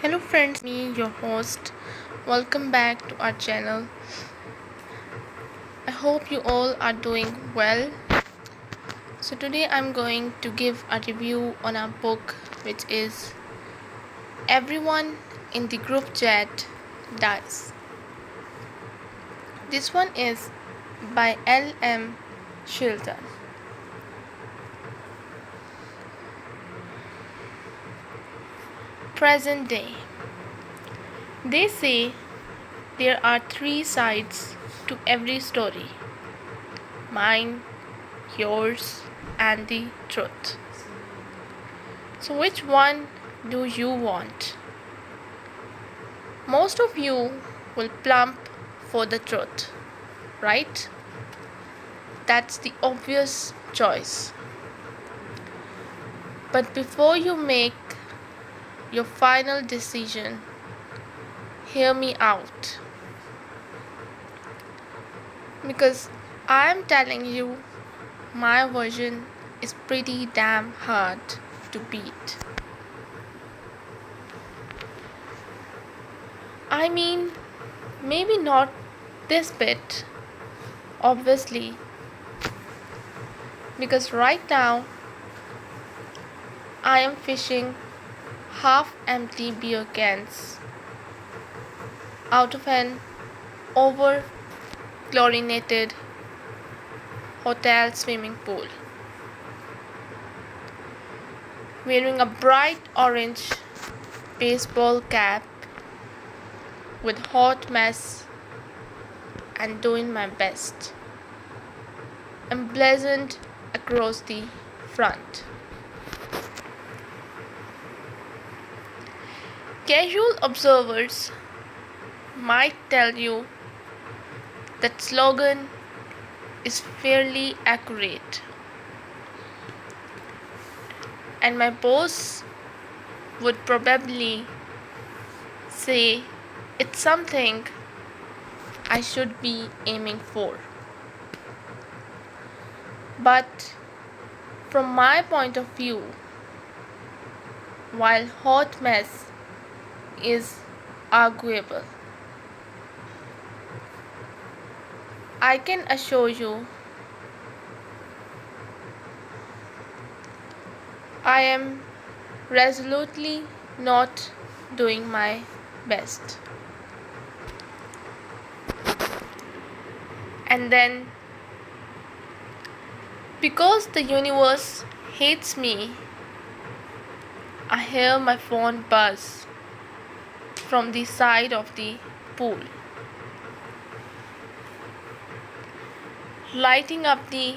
Hello friends, me your host. Welcome back to our channel. I hope you all are doing well. So today I'm going to give a review on a book which is Everyone in the Group Chat Dies. This one is by L.M. Shilton. Present day. They say there are three sides to every story: mine, yours, and the truth. So, which one do you want? Most of you will plump for the truth, right? That's the obvious choice. But before you make your final decision, hear me out. Because I'm telling you, my version is pretty damn hard to beat. I mean, maybe not this bit, obviously, because right now I am fishing half empty beer cans out of an over chlorinated hotel swimming pool, wearing a bright orange baseball cap with hot mess and doing my best, emblazoned across the front. Casual observers might tell you that slogan is fairly accurate, and my boss would probably say it's something I should be aiming for. But from my point of view, while hot mess is arguable, I can assure you I am resolutely not doing my best. And then, because the universe hates me, I hear my phone buzz from the side of the pool, lighting up the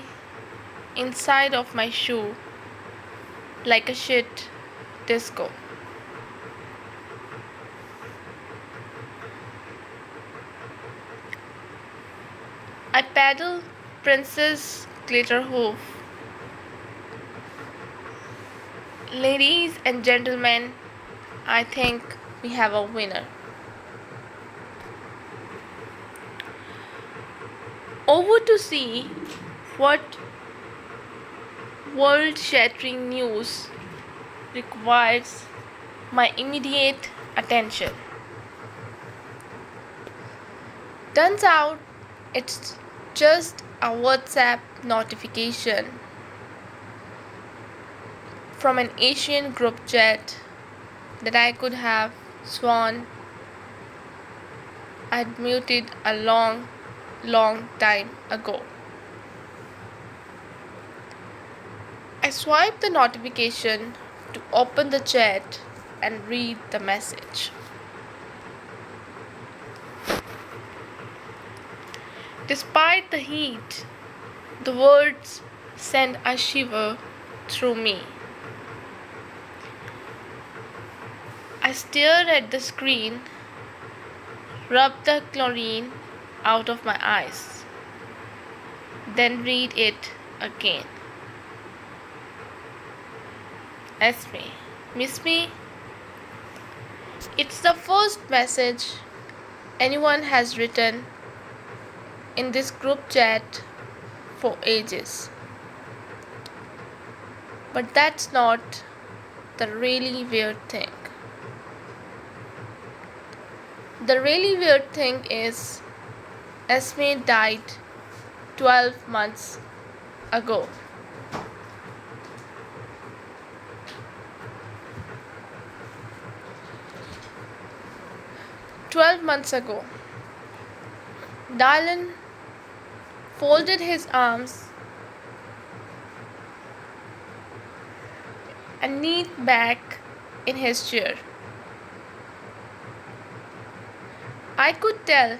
inside of my shoe like a shit disco. I paddle Princess Glitterhoof. Ladies and gentlemen, I think we have a winner. Over to see what world shattering news requires my immediate attention. Turns out it's just a WhatsApp notification from an Asian group chat that I could have sworn I'd muted a long time ago. I swipe the notification to open the chat and read the message. Despite the heat, the words send a shiver through me. I stare at the screen, rub the chlorine out of my eyes, then read it again. Esme, miss me? It's the first message anyone has written in this group chat for ages. But that's not the really weird thing. The really weird thing is, Esme died 12 months ago. 12 months ago, Dylan folded his arms and leaned back in his chair. I could tell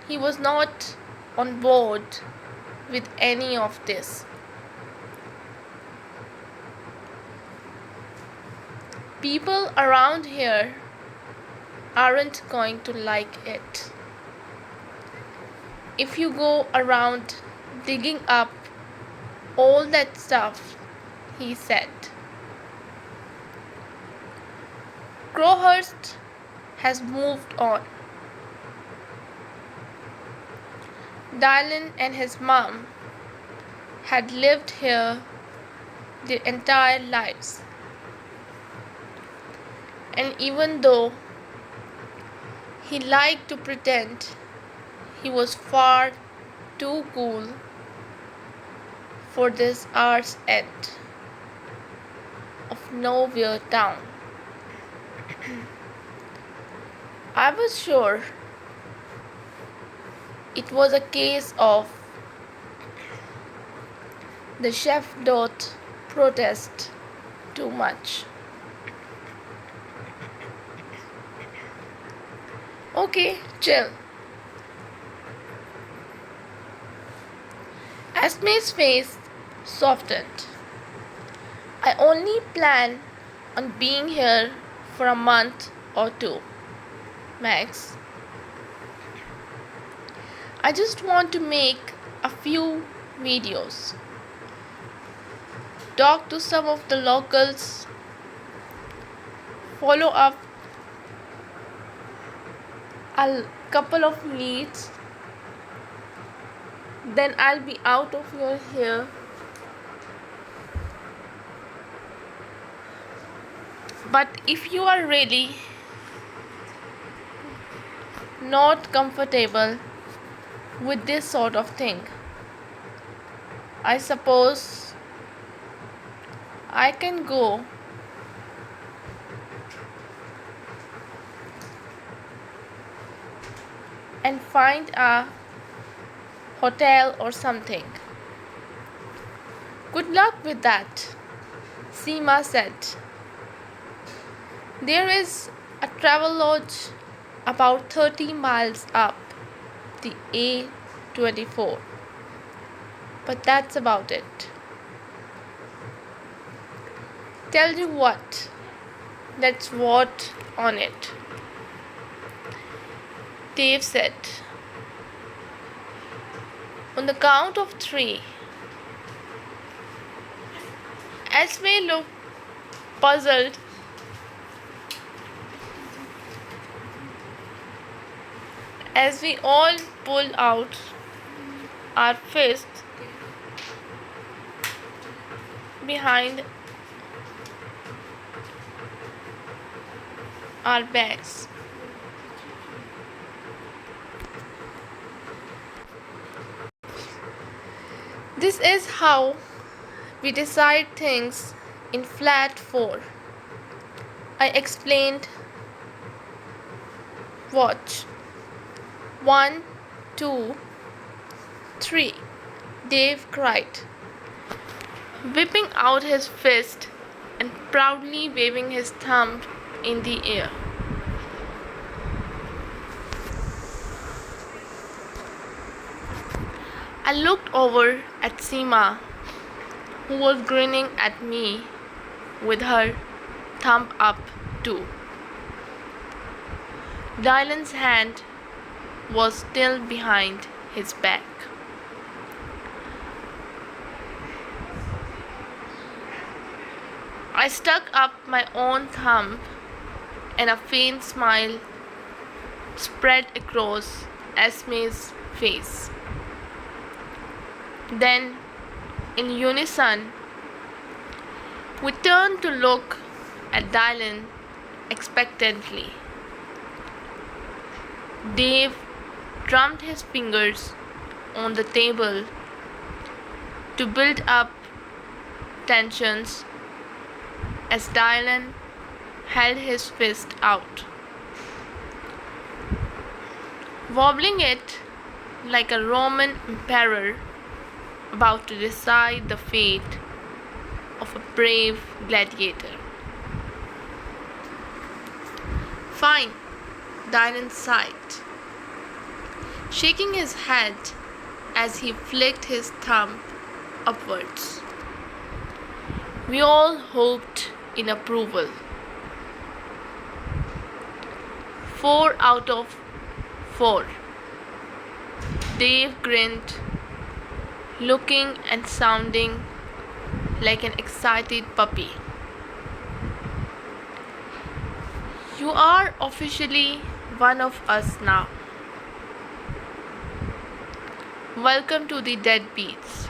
he was not on board with any of this. People around here aren't going to like it. If you go around digging up all that stuff, he said. Crowhurst has moved on. Dylan and his mom had lived here their entire lives. And even though he liked to pretend he was far too cool for this arse end of nowhere town, I was sure it was a case of the chef don't protest too much. Okay, chill. Esme's face softened. I only plan on being here for a month or two, Max. I just want to make a few videos, talk to some of the locals, follow up a couple of leads, then I'll be out of your hair. But if you are really not comfortable with this sort of thing, I suppose I can go and find a hotel or something. Good luck with that, Seema said. There is a travel lodge about 30 miles up the A24, but that's about it. Tell you what, let's vote on it, Dave said. On the count of 3, Esme looked puzzled. As we all pull out our fists behind our backs. This is how we decide things in flat 4. I explained. Watch. 1, 2, 3, Dave cried, whipping out his fist and proudly waving his thumb in the air. I looked over at Seema, who was grinning at me with her thumb up too. Dylan's hand was still behind his back. I stuck up my own thumb and a faint smile spread across Esme's face. Then, in unison, we turned to look at Dylan expectantly. Dave drummed his fingers on the table to build up tensions as Dylan held his fist out, wobbling it like a Roman emperor about to decide the fate of a brave gladiator. Fine, Dylan sighed, shaking his head as he flicked his thumb upwards. We all hoped in approval. 4 out of 4. Dave grinned, looking and sounding like an excited puppy. You are officially one of us now. Welcome to the Deadbeats.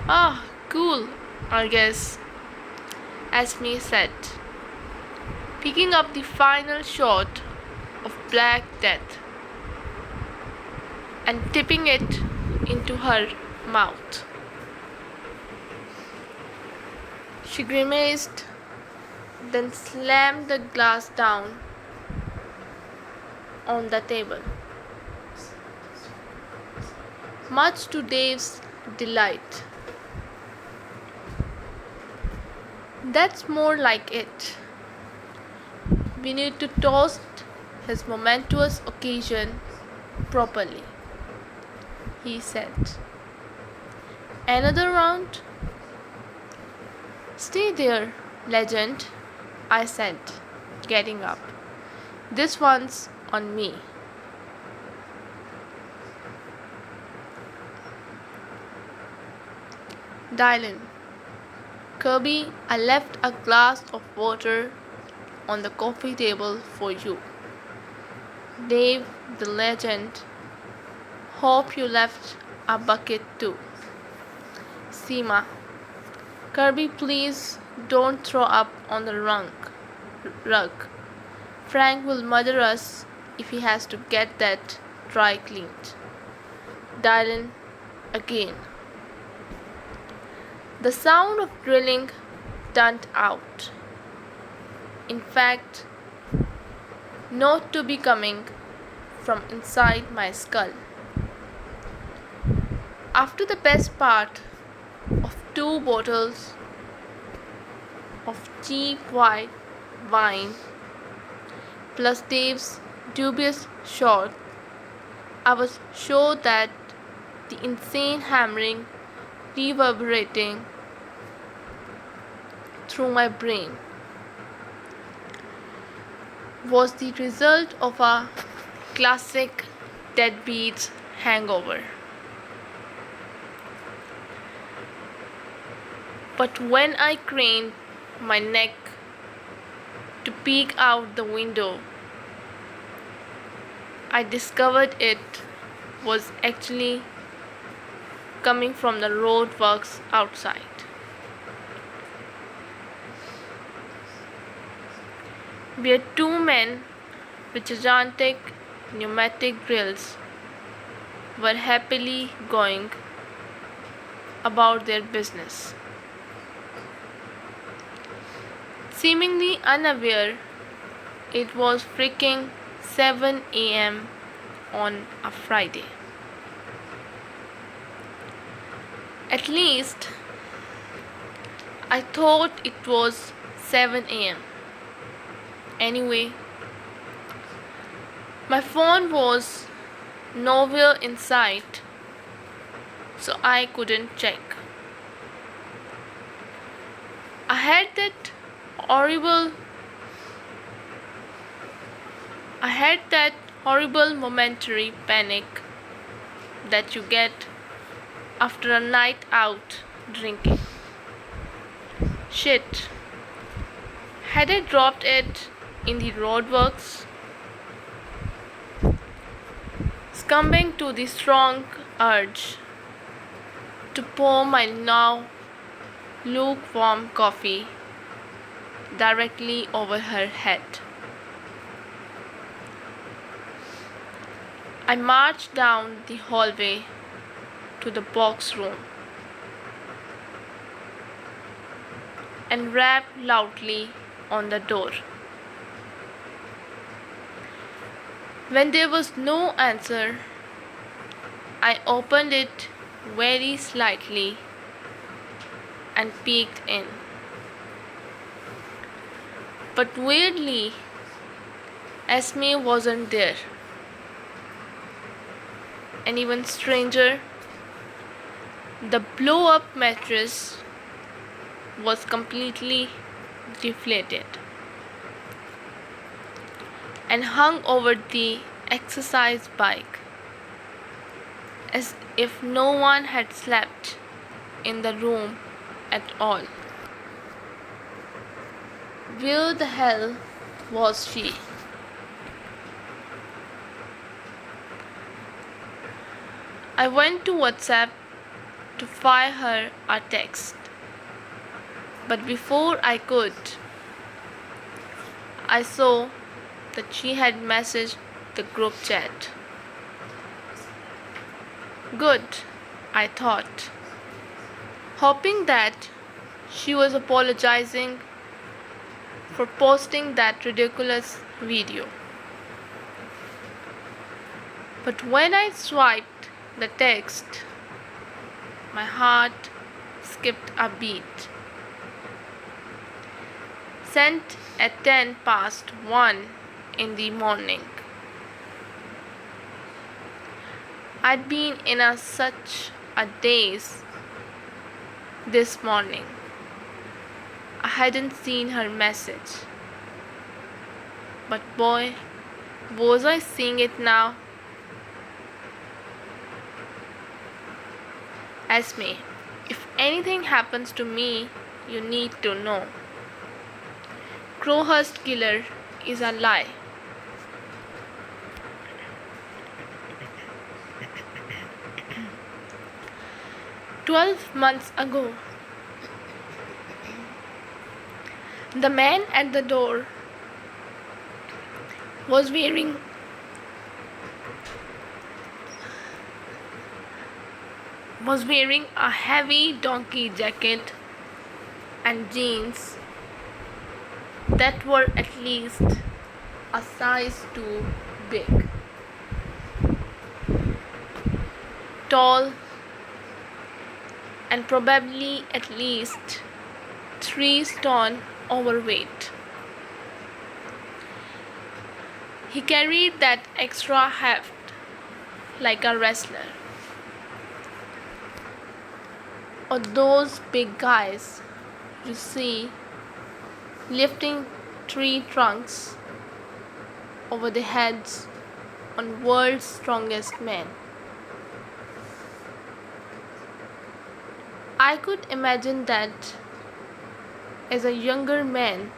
Ah, cool, I guess, Esme said, picking up the final shot of Black Death and tipping it into her mouth. She grimaced, then slammed the glass down on the table, much to Dave's delight. That's more like it. We need to toast his momentous occasion properly, he said. Another round? Stay there, legend, I said, getting up. This one's on me. Dylan, Kirby, I left a glass of water on the coffee table for you. Dave, the legend, hope you left a bucket too. Seema, Kirby, please don't throw up on the rug. Frank will murder us if he has to get that dry cleaned. Dylan, again. The sound of drilling died out. In fact, note to be coming from inside my skull. After the best part of 2 bottles of cheap white wine plus Dave's dubious shot, I was sure that the insane hammering reverberating through my brain was the result of a classic deadbeats hangover. But when I craned my neck to peek out the window, I discovered it was actually coming from the roadworks outside. Where 2 men with gigantic pneumatic drills were happily going about their business, seemingly unaware it was freaking 7 a.m. on a Friday. At least I thought it was 7 a.m. Anyway, my phone was nowhere in sight, so I couldn't check. I had that horrible momentary panic that you get after a night out drinking. Shit. Had I dropped it in the roadworks? Succumbing to the strong urge to pour my now lukewarm coffee directly over her head. I marched down the hallway to the box room and rapped loudly on the door. When there was no answer, I opened it very slightly and peeked in. But weirdly, Esme wasn't there. And even stranger, the blow-up mattress was completely deflated and hung over the exercise bike as if no one had slept in the room at all. Where the hell was she? I went to WhatsApp to fire her a text, but before I could, I saw that she had messaged the group chat. Good, I thought, hoping that she was apologizing for posting that ridiculous video. But when I swiped the text, my heart skipped a beat. Sent at 1:10 in the morning. I'd been in such a daze this morning. I hadn't seen her message. But boy, was I seeing it now. Esme, if anything happens to me, you need to know. Crowhurst killer is a lie. "12 months ago, the man at the door was wearing a heavy donkey jacket and jeans that were at least a size too big. Tall and probably at least 3 stone overweight. He carried that extra heft like a wrestler. Or those big guys you see lifting tree trunks over the heads on world's strongest men. I could imagine that as a younger man,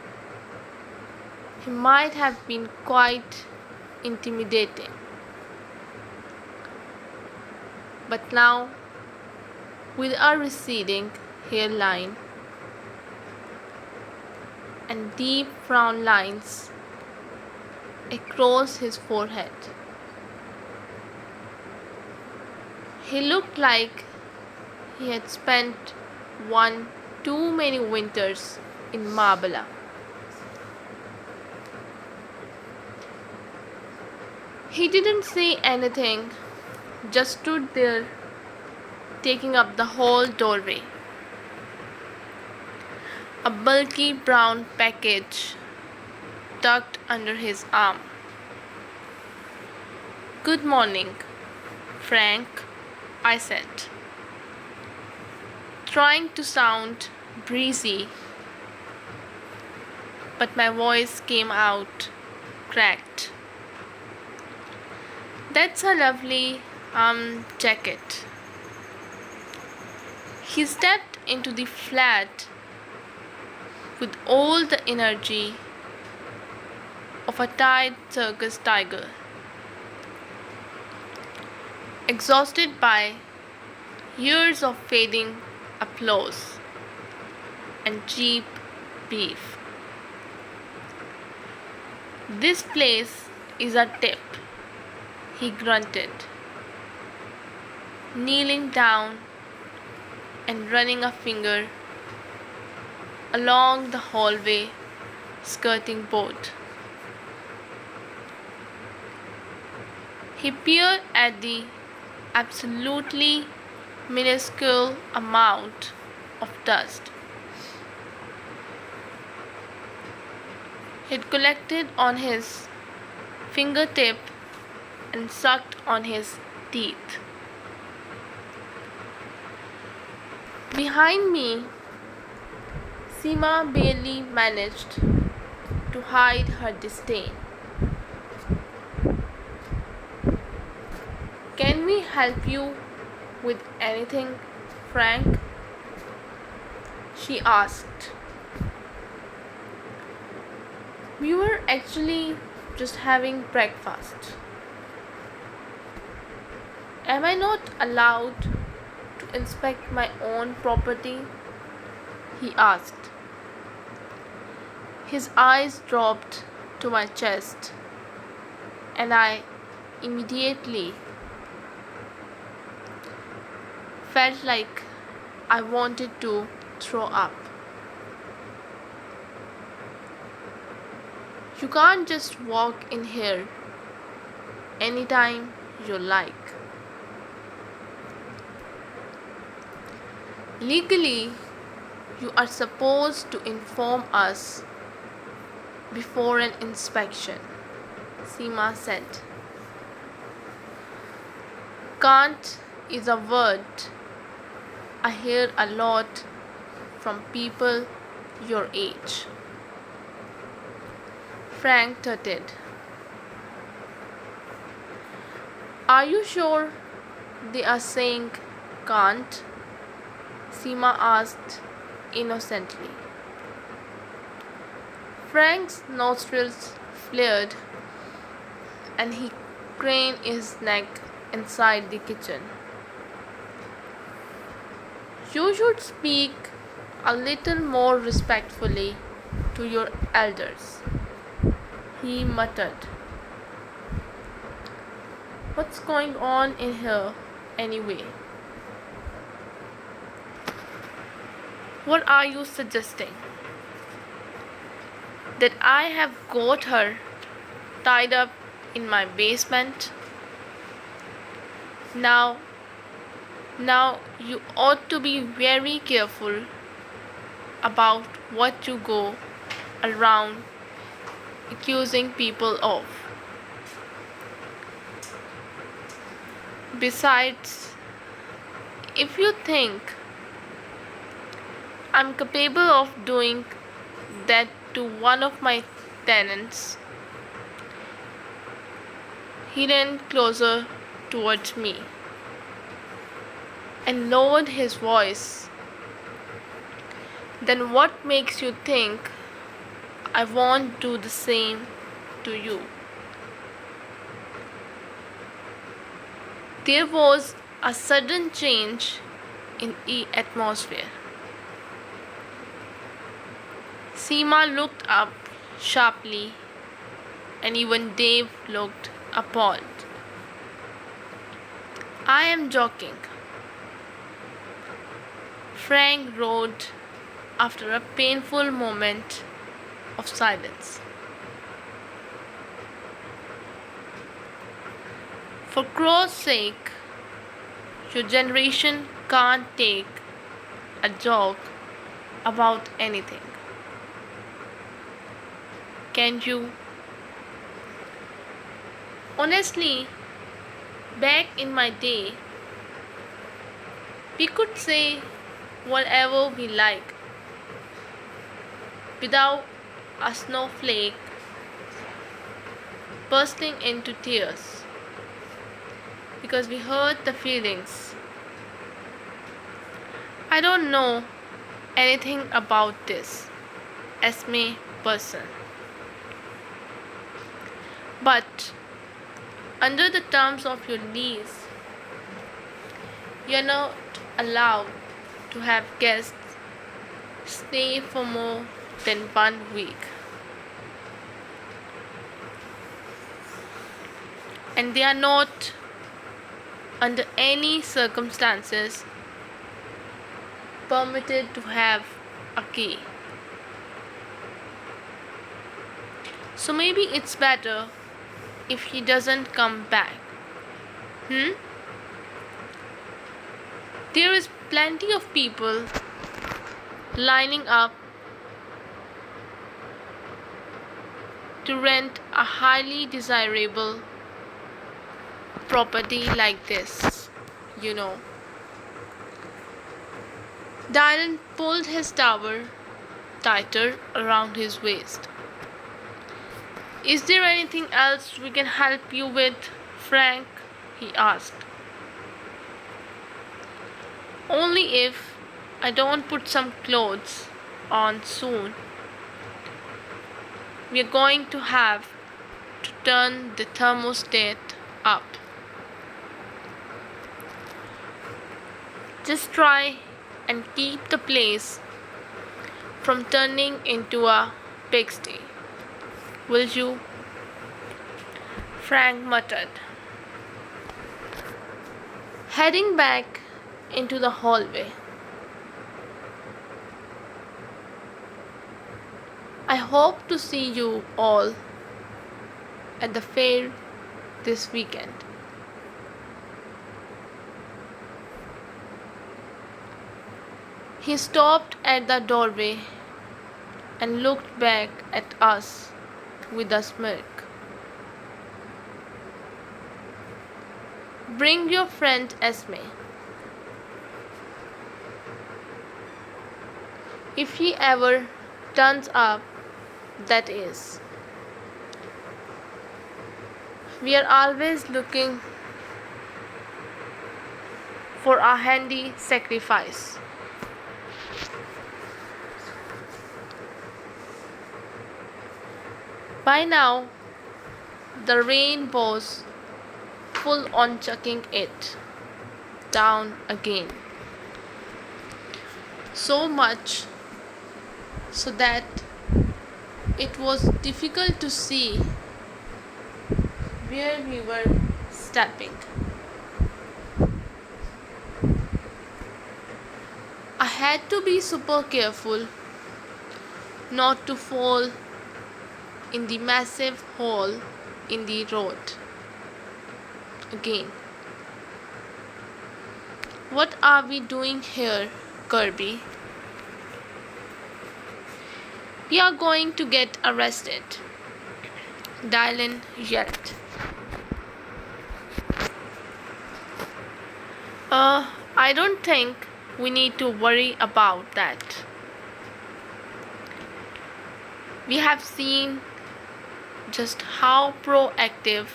he might have been quite intimidating. But now, with a receding hairline and deep frown lines across his forehead, he looked like he had spent one too many winters in Marbella. He didn't say anything, just stood there taking up the whole doorway. A bulky brown package tucked under his arm. "Good morning, Frank," I said, trying to sound breezy, but my voice came out cracked. "That's a lovely jacket." He stepped into the flat with all the energy of a tired circus tiger, exhausted by years of fading applause and cheap beef. "This place is a tip," he grunted, kneeling down and running a finger along the hallway skirting both. He peered at the absolutely minuscule amount of dust he'd collected on his fingertip and sucked on his teeth. Behind me, Seema barely managed to hide her disdain. "Can we help you with anything, Frank?" she asked. "We were actually just having breakfast." "Am I not allowed to inspect my own property?" he asked. His eyes dropped to my chest, and I immediately felt like I wanted to throw up. "You can't just walk in here anytime you like. Legally, you are supposed to inform us before an inspection," Seema said. "Can't is a word I hear a lot from people your age." Frank tutted. "Are you sure they are saying can't?" Seema asked innocently. Frank's nostrils flared and he craned his neck inside the kitchen. "You should speak a little more respectfully to your elders," he muttered. "What's going on in here anyway?" "What are you suggesting? That I have got her tied up in my basement? Now you ought to be very careful about what you go around accusing people of. Besides, if you think I'm capable of doing that to one of my tenants," he leaned closer towards me and lowered his voice, "then what makes you think I won't do the same to you?" There was a sudden change in the atmosphere. Seema looked up sharply, and even Dave looked appalled. "I am joking," Frank roared after a painful moment of silence. "For God's sake, your generation can't take a joke about anything. Can you? Honestly, back in my day, we could say whatever we like without a snowflake bursting into tears because we hurt the feelings. I don't know anything about this, Esme person. But under the terms of your lease, you're not allowed to have guests stay for more than 1 week. and they are not under any circumstances permitted to have a key. So maybe it's better if he doesn't come back. There is plenty of people lining up to rent a highly desirable property like this, you know. Dylan pulled his towel tighter around his waist. Is there anything else we can help you with, Frank? He asked. Only if I don't put some clothes on soon. We are going to have to turn the thermostat up. Just try and keep the place from turning into a pigsty, will you? Frank muttered. Heading back into the hallway. I hope to see you all at the fair this weekend. He stopped at the doorway and looked back at us with a smirk. Bring your friend Esme. If he ever turns up, that is. We are always looking for a handy sacrifice. By now, the rain was full on chucking it down again. So much so that it was difficult to see where we were stepping. I had to be super careful not to fall in the massive hole in the road again. What are we doing here, Kirby? We are going to get arrested, Dylan yelled. I don't think we need to worry about that. We have seen just how proactive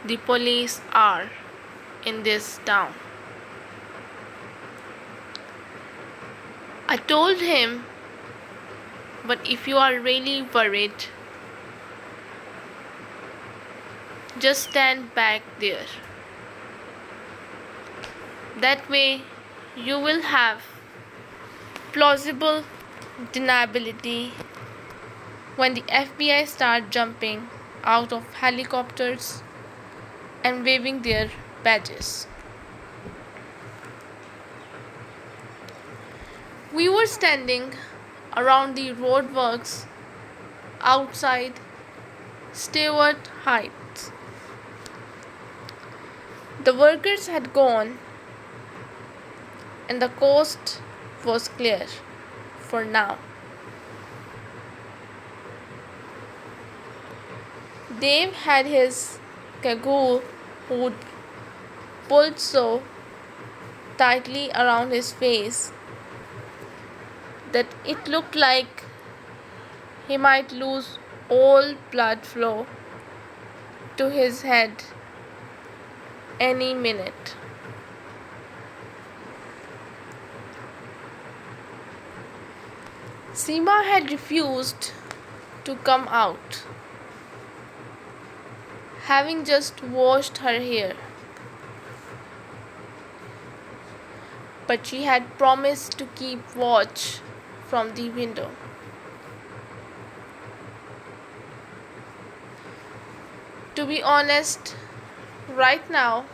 the police are in this town. I told him, but if you are really worried, just stand back there. That way you will have plausible deniability when the FBI start jumping out of helicopters and waving their badges. We were standing around the roadworks outside Stewart Heights. The workers had gone and the coast was clear for now. Dave had his kagoo hood pulled so tightly around his face that it looked like he might lose all blood flow to his head any minute. Seema had refused to come out, having just washed her hair. But she had promised to keep watch from the window. To be honest, right now,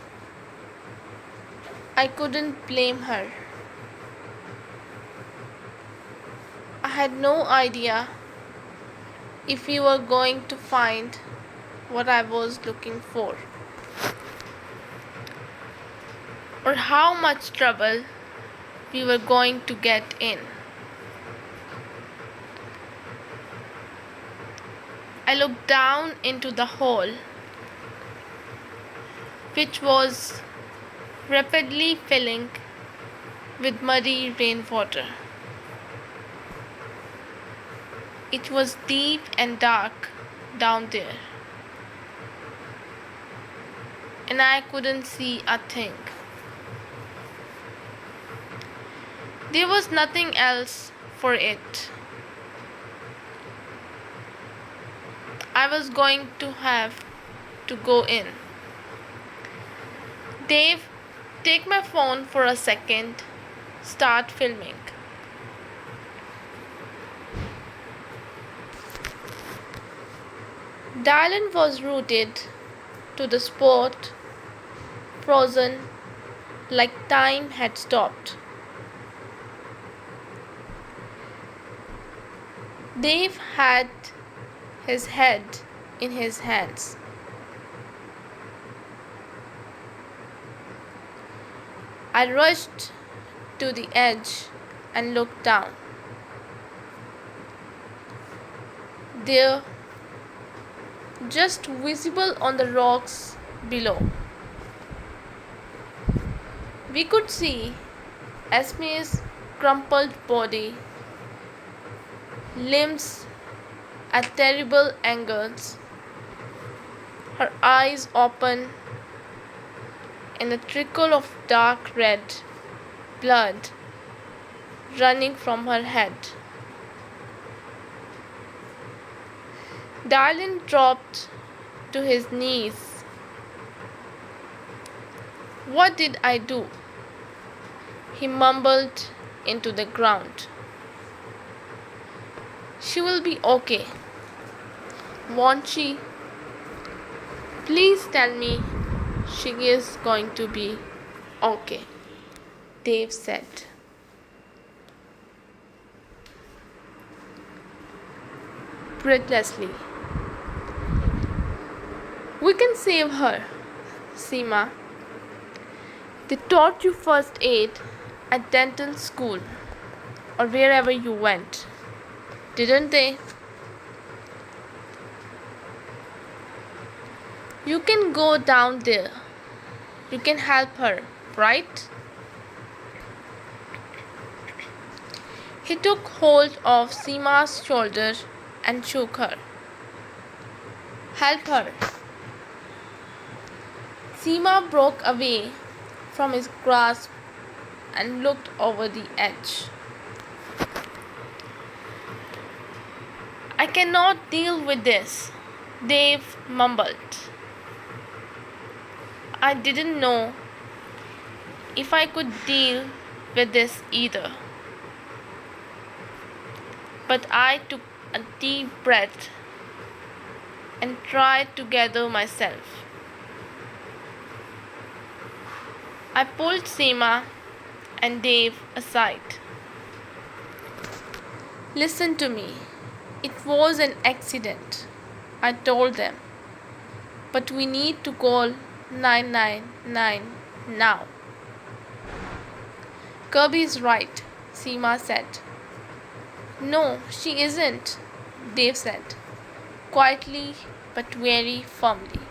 I couldn't blame her. I had no idea if we were going to find what I was looking for, or how much trouble we were going to get in. I looked down into the hole, which was rapidly filling with muddy rainwater. It was deep and dark down there, and I couldn't see a thing. There was nothing else for it. I was going to have to go in. Dave, take my phone for a second. Start filming. Dylan was rooted to the spot, frozen like time had stopped. Dave had his head in his hands. I rushed to the edge and looked down. There, just visible on the rocks below, we could see Esme's crumpled body, limbs at terrible angles, her eyes open, and a trickle of dark red blood running from her head. Dylan dropped to his knees. "What did I do?" he mumbled into the ground. "She will be okay, won't she? Please tell me she is going to be okay," Dave said. Breathlessly. "We can save her, Seema. They taught you first aid at dental school or wherever you went, didn't they? You can go down there. You can help her, right?" He took hold of Seema's shoulder and shook her. "Help her." Seema broke away from his grasp and looked over the edge. "I cannot deal with this," Dave mumbled. I didn't know if I could deal with this either. But I took a deep breath and tried to gather myself. I pulled Seema and Dave aside. "Listen to me. It was an accident," I told them. "But we need to call 999 now." "Kirby is right," Seema said. "No, she isn't," Dave said, quietly but very firmly.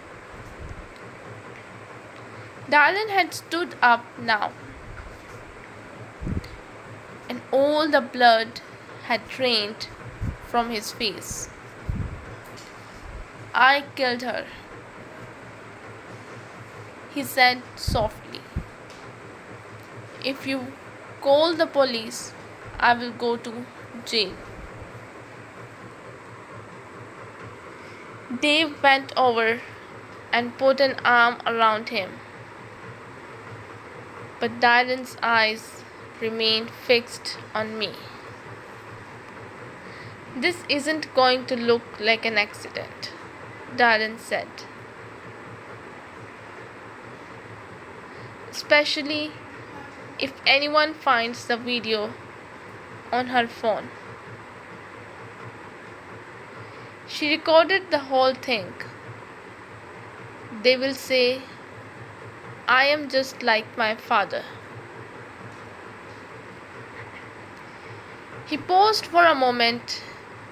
Dylan had stood up now, and all the blood had drained from his face. "I killed her," he said softly. "If you call the police, I will go to jail." Dave bent over and put an arm around him. But Dylan's eyes remained fixed on me. "This isn't going to look like an accident," Dylan said. especially if anyone finds the video on her phone. She recorded the whole thing. They will say, I am just like my father. He paused for a moment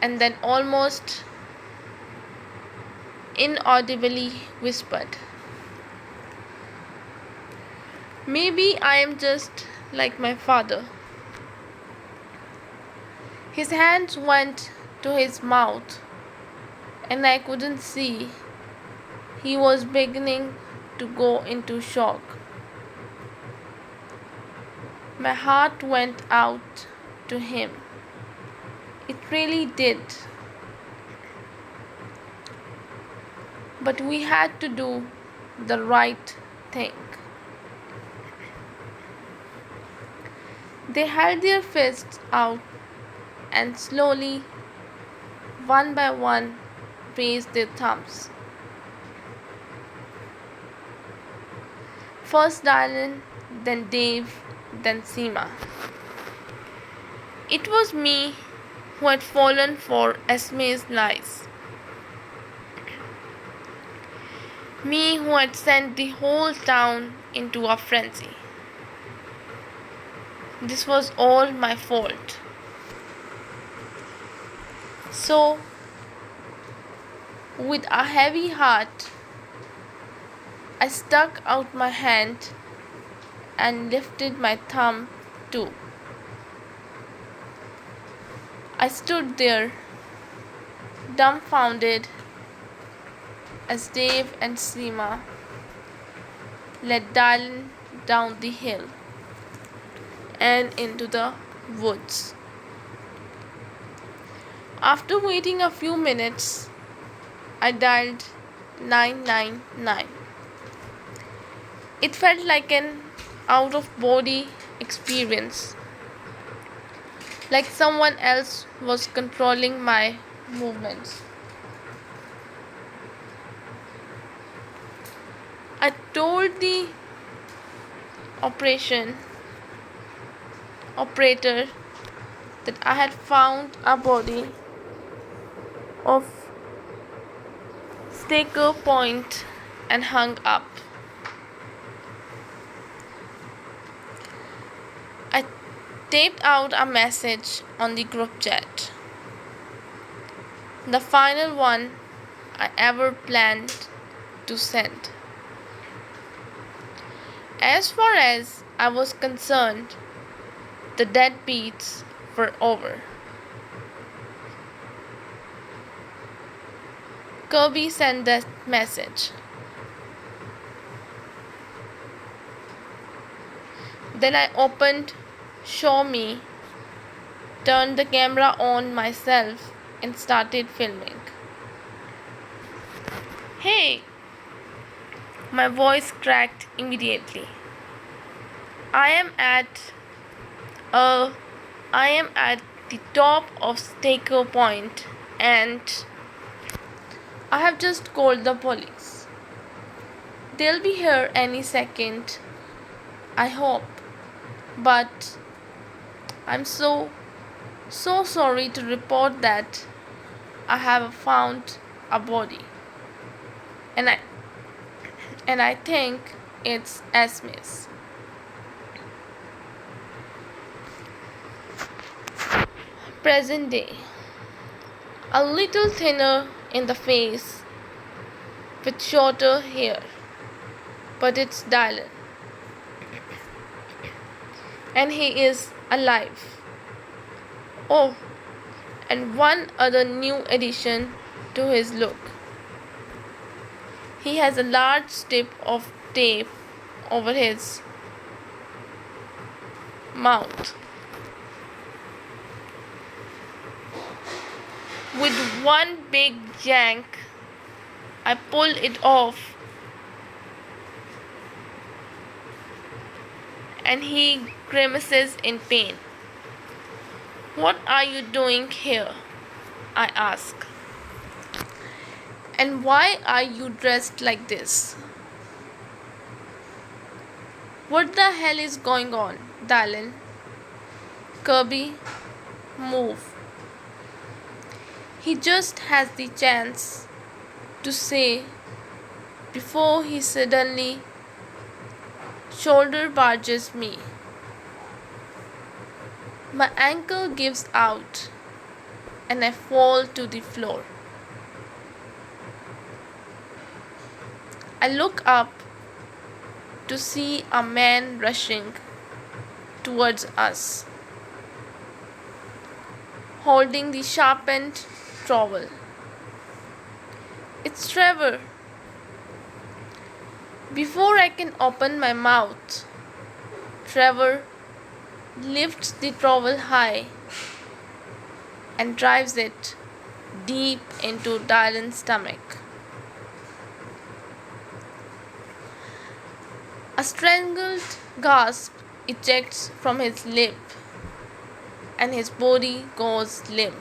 and then almost inaudibly whispered, maybe I am just like my father. His hands went to his mouth, and I couldn't see. He was beginning to go into shock. My heart went out to him. It really did. But we had to do the right thing. They held their fists out and slowly, one by one, raised their thumbs. First Dylan, then Dave, then Seema. It was me who had fallen for Esme's lies. Me who had sent the whole town into a frenzy. This was all my fault. So, with a heavy heart, I stuck out my hand and lifted my thumb too. I stood there, dumbfounded, as Dave and Seema led Dylan down the hill and into the woods. After waiting a few minutes, I dialed 999. It felt like an out-of-body experience, like someone else was controlling my movements. I told the operator that I had found a body of Staker Point and hung up. I taped out a message on the group chat, the final one I ever planned to send. As far as I was concerned, the deadbeats were over. Kirby sent that message. Then I opened Show Me, turned the camera on myself, and started filming. Hey! My voice cracked immediately. I am at the top of Staker Point and I have just called the police. They'll be here any second, I hope. But I'm so sorry to report that I have found a body. And I think it's Esme's. Present day. A little thinner in the face with shorter hair. But it's Dylan. And he is alive. Oh, and one other new addition to his look. He has a large strip of tape over his mouth. With one big yank, I pull it off and he grimaces in pain. What are you doing here? I ask. And why are you dressed like this? What the hell is going on, Dylan? Kirby, move. He just has the chance to say before he suddenly shoulder barges me. My ankle gives out and I fall to the floor. I look up to see a man rushing towards us, holding the sharpened trowel. It's Trevor. Before I can open my mouth, Trevor lifts the trowel high and drives it deep into Dylan's stomach. A strangled gasp ejects from his lip, and his body goes limp,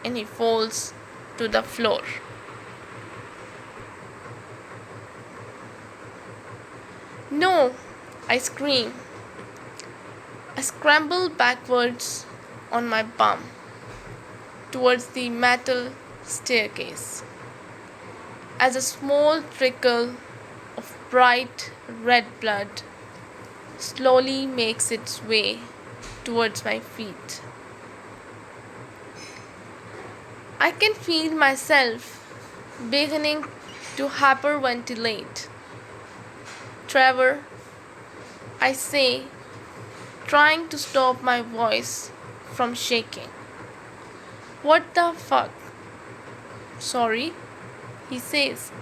and he falls to the floor. No, I scream. I scramble backwards on my bum towards the metal staircase as a small trickle of bright red blood slowly makes its way towards my feet. I can feel myself beginning to hyperventilate. Trevor, I say, trying to stop my voice from shaking. What the fuck? Sorry, he says.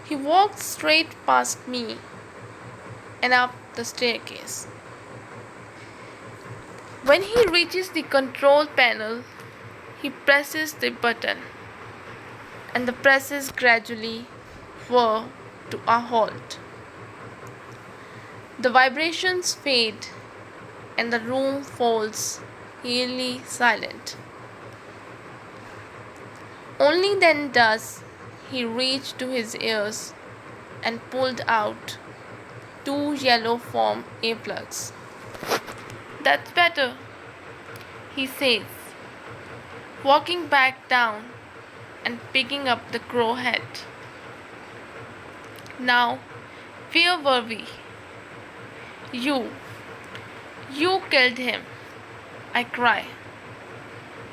He walks straight past me and up the staircase. When he reaches the control panel, he presses the button, and the presses gradually whir to a halt. The vibrations fade, and the room falls eerily silent. Only then does he reach to his ears and pulled out 2 yellow foam earplugs. That's better, he says, walking back down and picking up the crow head. Now, where were we? You killed him, I cry.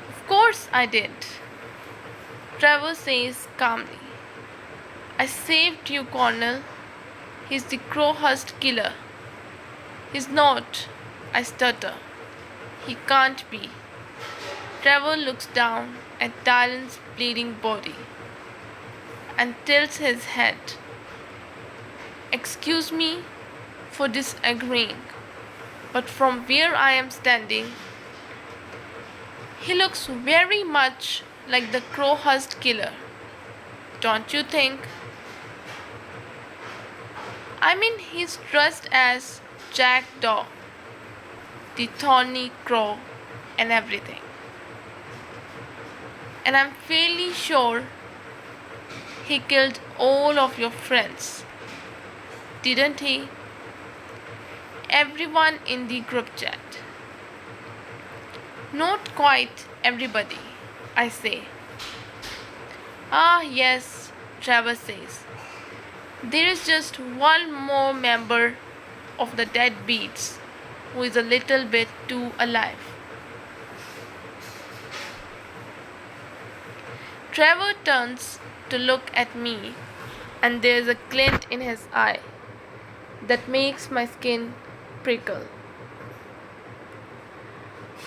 Of course I did, Trevor says calmly. I saved you, Cornell. He's the crowhurst killer. He's not, I stutter. He can't be. Trevor looks down at Dylan's bleeding body and tilts his head. Excuse me for disagreeing, but from where I am standing, he looks very much like the crowhurst killer. Don't you think? I mean, he's dressed as Jackdaw, the thorny crow, and everything. And I'm fairly sure he killed all of your friends, didn't he? Everyone in the group chat. Not quite everybody, I say. Ah, yes, Trevor says. There is just one more member of the deadbeats who is a little bit too alive. Trevor turns to look at me, and there's a glint in his eye that makes my skin prickle.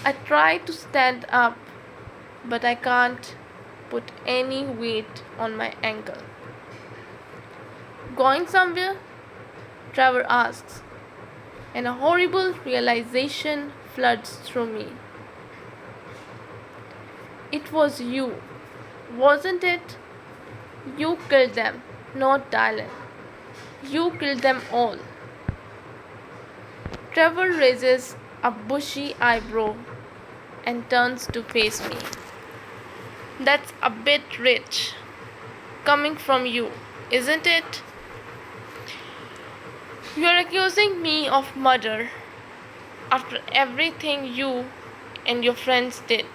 I try to stand up, but I can't put any weight on my ankle. Going somewhere? Trevor asks, and a horrible realization floods through me. It was you, wasn't it? You killed them, not Dylan. You killed them all. Trevor raises a bushy eyebrow and turns to face me. That's a bit rich, coming from you, isn't it? You are accusing me of murder after everything you and your friends did.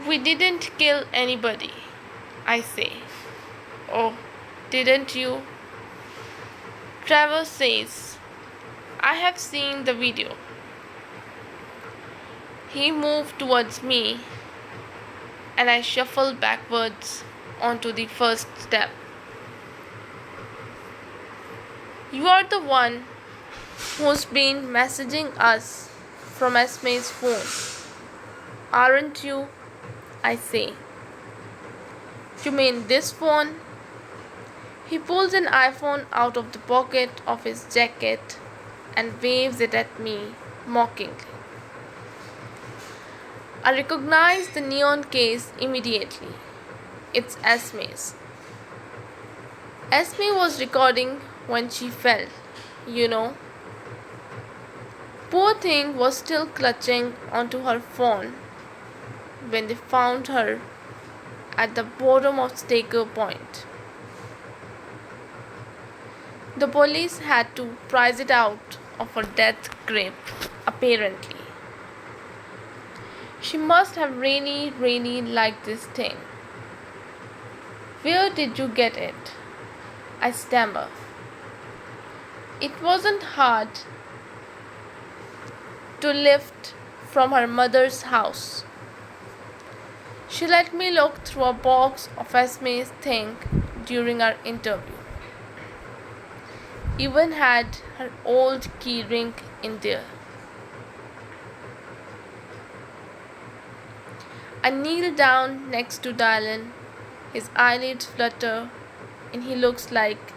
We didn't kill anybody, I say. Oh, didn't you? Trevor says, I have seen the video. He moved towards me and I shuffled backwards onto the first step. You are the one who's been messaging us from Esme's phone, aren't you? I say. You mean this phone? He pulls an iPhone out of the pocket of his jacket and waves it at me mockingly. I recognize the neon case immediately. It's Esme's. Esme was recording when she fell, you know. Poor thing was still clutching onto her phone when they found her at the bottom of Staker Point. The police had to prise it out of her death grip, apparently. She must have really liked this thing. Where did you get it? I stammer. It wasn't hard to lift from her mother's house. She let me look through a box of Esme's things during our interview. Even had her old key ring in there. I kneel down next to Dylan. His eyelids flutter and he looks like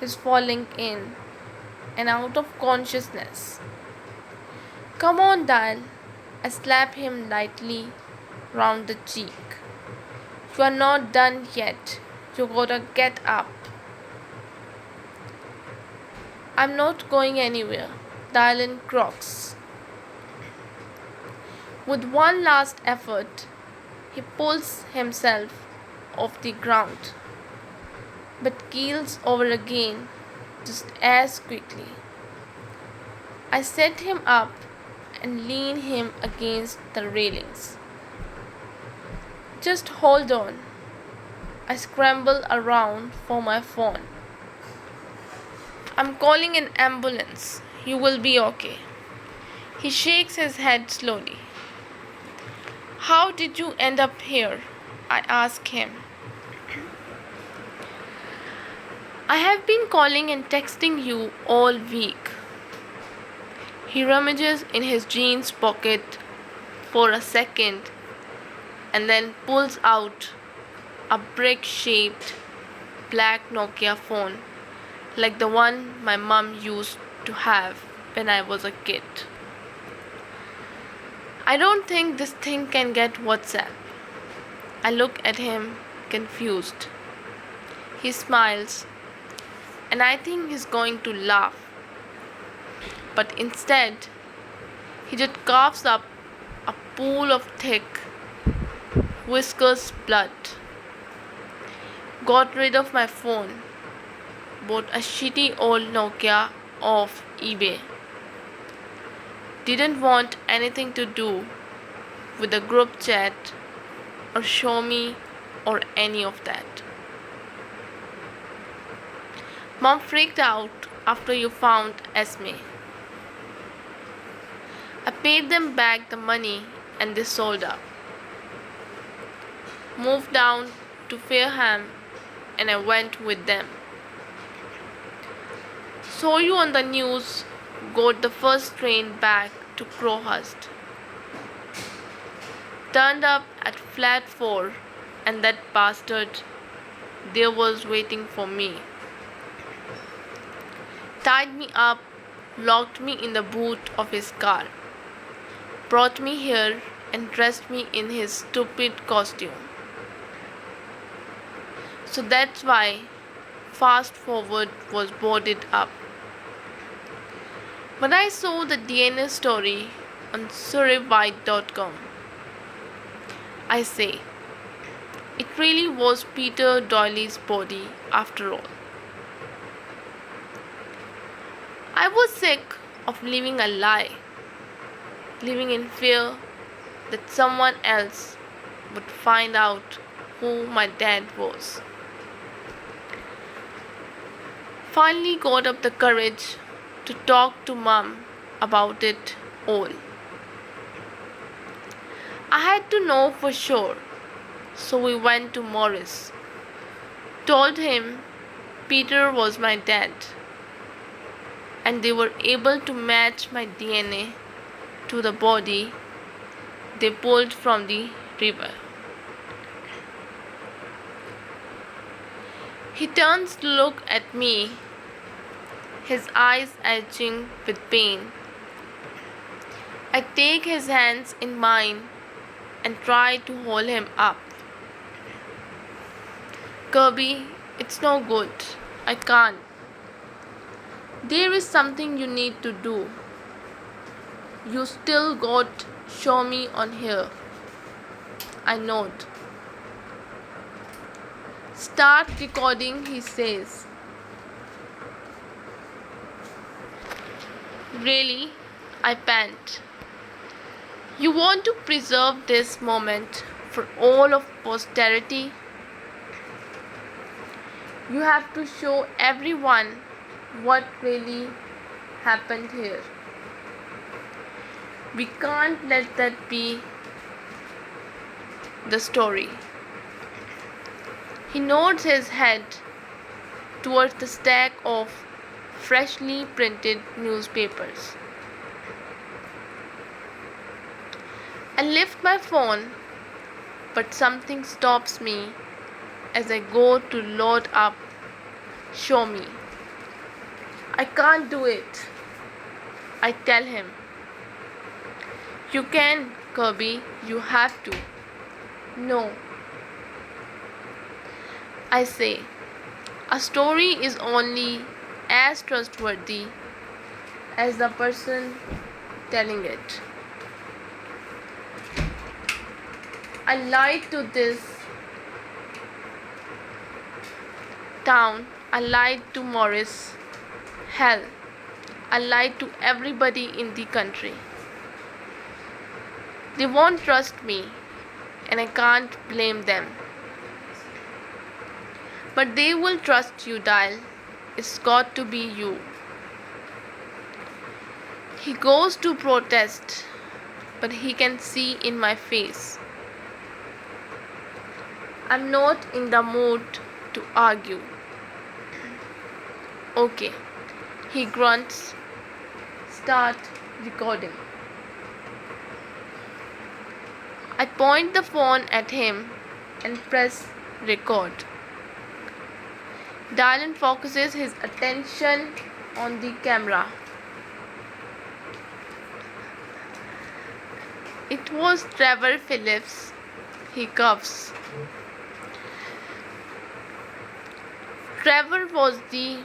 he's falling in and out of consciousness. Come on, Dylan. I slap him lightly round the cheek. You are not done yet. You gotta get up. I'm not going anywhere, Dylan croaks. With one last effort, he pulls himself off the ground, but keels over again just as quickly. I set him up and lean him against the railings. Just hold on. I scramble around for my phone. I'm calling an ambulance. You will be okay. He shakes his head slowly. How did you end up here? I ask him. I have been calling and texting you all week. He rummages in his jeans pocket for a second and then pulls out a brick-shaped black Nokia phone like the one my mom used to have when I was a kid. I don't think this thing can get WhatsApp. I look at him confused. He smiles and I think he's going to laugh. But instead, he just coughs up a pool of thick, viscous blood. Got rid of my phone. Bought a shitty old Nokia off eBay. Didn't want anything to do with the group chat or show me or any of that. Mom freaked out after you found Esme. I paid them back the money and they sold up. Moved down to Fareham and I went with them. Saw you on the news, got the first train back to Crowhurst. Turned up at flat 4 and that bastard there was waiting for me. Tied me up, locked me in the boot of his car, brought me here and dressed me in his stupid costume. So that's why Fast Forward was boarded up. When I saw the DNA story on surreywhite.com, I say, it really was Peter Doyley's body after all. I was sick of living a lie, living in fear that someone else would find out who my dad was. Finally got up the courage to talk to Mum about it all. I had to know for sure, so we went to Morris. Told him Peter was my dad, and they were able to match my DNA to the body they pulled from the river. He turns to look at me, his eyes edging with pain. I take his hands in mine and try to hold him up. Kirby, it's no good. I can't. There is something you need to do. You still got show me on here. I nod. Start recording, he says. Really? I pant. You want to preserve this moment for all of posterity? You have to show everyone what really happened here. We can't let that be the story. He nods his head towards the stack of freshly printed newspapers. I lift my phone, but something stops me as I go to load up Show Me. I can't do it, I tell him. You can, Kirby, you have to. No. I say, a story is only as trustworthy as the person telling it. I lied to this town, I lied to Morris. Hell, I lied to everybody in the country. They won't trust me, and I can't blame them. But they will trust you, Dial. It's got to be you. He goes to protest, but he can see in my face I'm not in the mood to argue. Okay, he grunts. Start recording. I point the phone at him and press record. Dylan focuses his attention on the camera. It was Trevor Phillips, he coughs. Trevor was the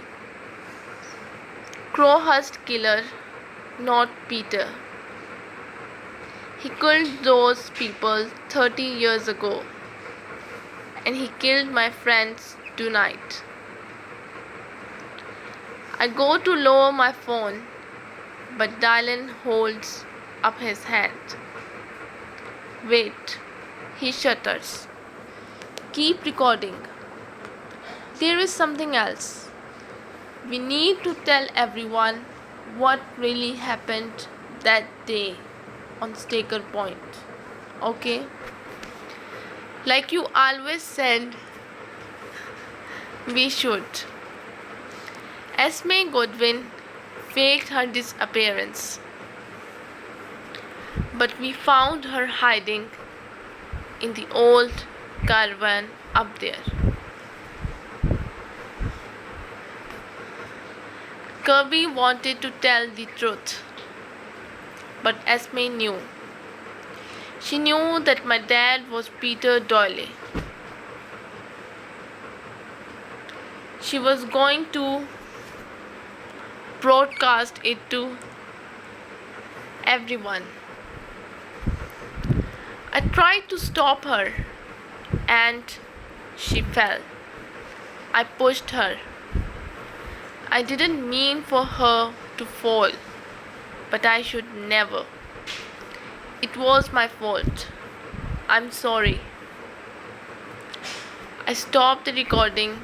Crowhurst killer, not Peter. He killed those people 30 years ago, and he killed my friends tonight. I go to lower my phone, but Dylan holds up his hand. Wait, he shudders. Keep recording. There is something else. We need to tell everyone what really happened that day on Staker Point. Okay? Like you always said, we should. Esme Godwin faked her disappearance, but we found her hiding in the old caravan up there. Kirby wanted to tell the truth, but Esme knew. She knew that my dad was Peter Doyle. She was going to broadcast it to everyone. I tried to stop her, and she fell. I pushed her. I didn't mean for her to fall, but I should never. It was my fault. I'm sorry. I stopped the recording,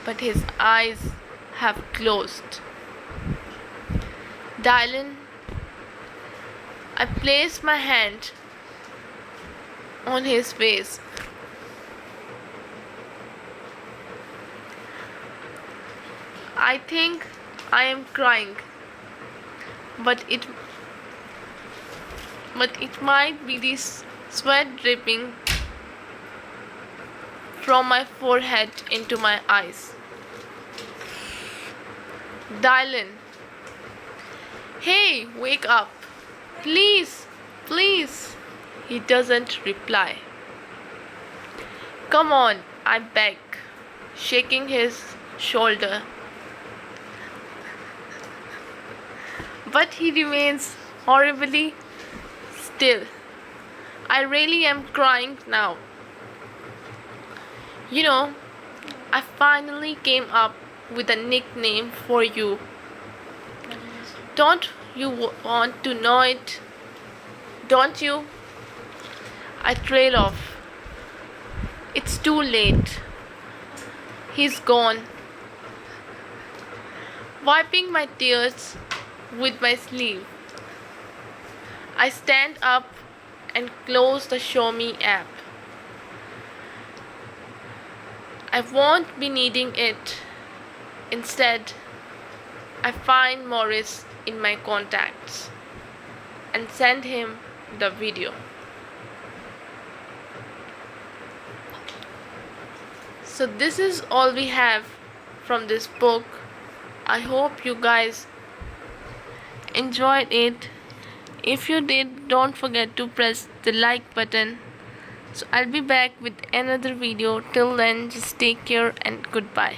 but his eyes have closed. Dylan, I placed my hand on his face. I think I am crying, but it might be this sweat dripping from my forehead into my eyes. Dylan, hey, wake up. Please, please. He doesn't reply. Come on, I beg, shaking his shoulder. But he remains horribly still. I really am crying now. You know, I finally came up with a nickname for you. Don't you want to know it? Don't you? I trail off. It's too late. He's gone. Wiping my tears with my sleeve, I stand up and close the Show Me app. I won't be needing it. Instead, I find Morris in my contacts and send him the video. So this is all we have from this book. I hope you guys enjoyed it. If you did, don't forget to press the like button. So I'll be back with another video. Till then, just take care and goodbye.